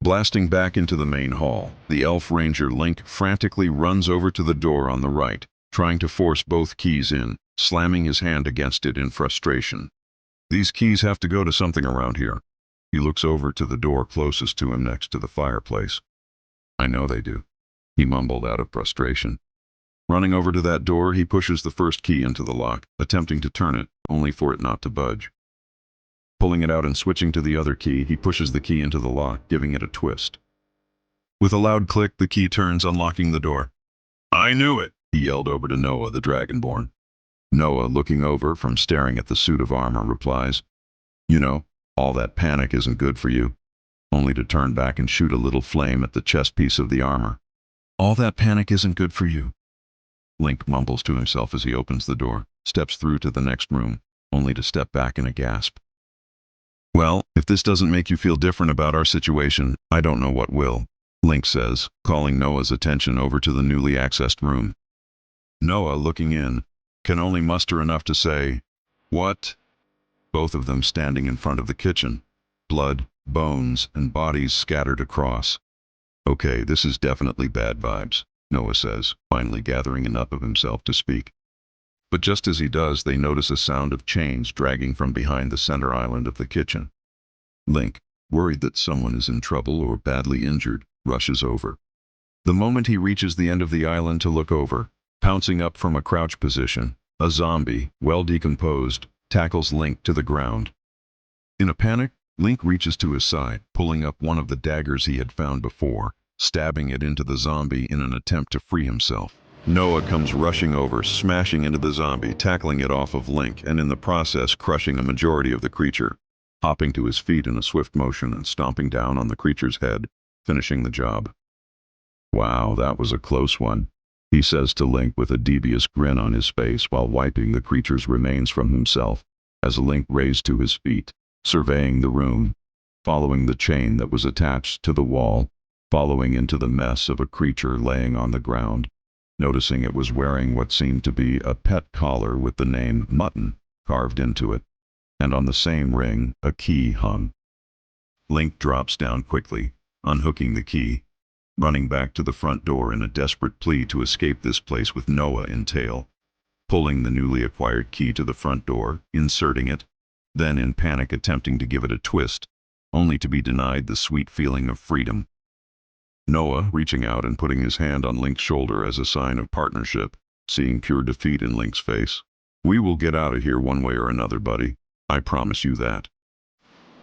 Blasting back into the main hall, the elf ranger Link frantically runs over to the door on the right, trying to force both keys in, slamming his hand against it in frustration. These keys have to go to something around here. He looks over to the door closest to him next to the fireplace. I know they do, he mumbled out of frustration. Running over to that door, he pushes the first key into the lock, attempting to turn it, only for it not to budge. Pulling it out and switching to the other key, he pushes the key into the lock, giving it a twist. With a loud click, the key turns, unlocking the door. I knew it, he yelled over to Noah the Dragonborn. Noah, looking over from staring at the suit of armor, replies, You know, all that panic isn't good for you, only to turn back and shoot a little flame at the chest piece of the armor. All that panic isn't good for you, Link mumbles to himself as he opens the door, steps through to the next room, only to step back in a gasp. Well, if this doesn't make you feel different about our situation, I don't know what will, Link says, calling Noah's attention over to the newly accessed room. Noah, looking in, can only muster enough to say, What? Both of them standing in front of the kitchen, blood, bones, and bodies scattered across. Okay, this is definitely bad vibes, Noah says, finally gathering enough of himself to speak. But just as he does, they notice a sound of chains dragging from behind the center island of the kitchen. Link, worried that someone is in trouble or badly injured, rushes over. The moment he reaches the end of the island to look over, pouncing up from a crouch position, a zombie, well decomposed, tackles Link to the ground. In a panic, Link reaches to his side, pulling up one of the daggers he had found before, stabbing it into the zombie in an attempt to free himself. Noah comes rushing over, smashing into the zombie, tackling it off of Link, and in the process crushing a majority of the creature, hopping to his feet in a swift motion and stomping down on the creature's head, finishing the job. Wow, that was a close one, he says to Link with a devious grin on his face while wiping the creature's remains from himself, as Link raised to his feet, surveying the room, following the chain that was attached to the wall, following into the mess of a creature laying on the ground, noticing it was wearing what seemed to be a pet collar with the name Mutton carved into it, and on the same ring a key hung. Link drops down quickly, unhooking the key, running back to the front door in a desperate plea to escape this place with Noah in tail, pulling the newly acquired key to the front door, inserting it, then in panic attempting to give it a twist, only to be denied the sweet feeling of freedom. Noah reaching out and putting his hand on Link's shoulder as a sign of partnership, seeing pure defeat in Link's face. We will get out of here one way or another, buddy. I promise you that.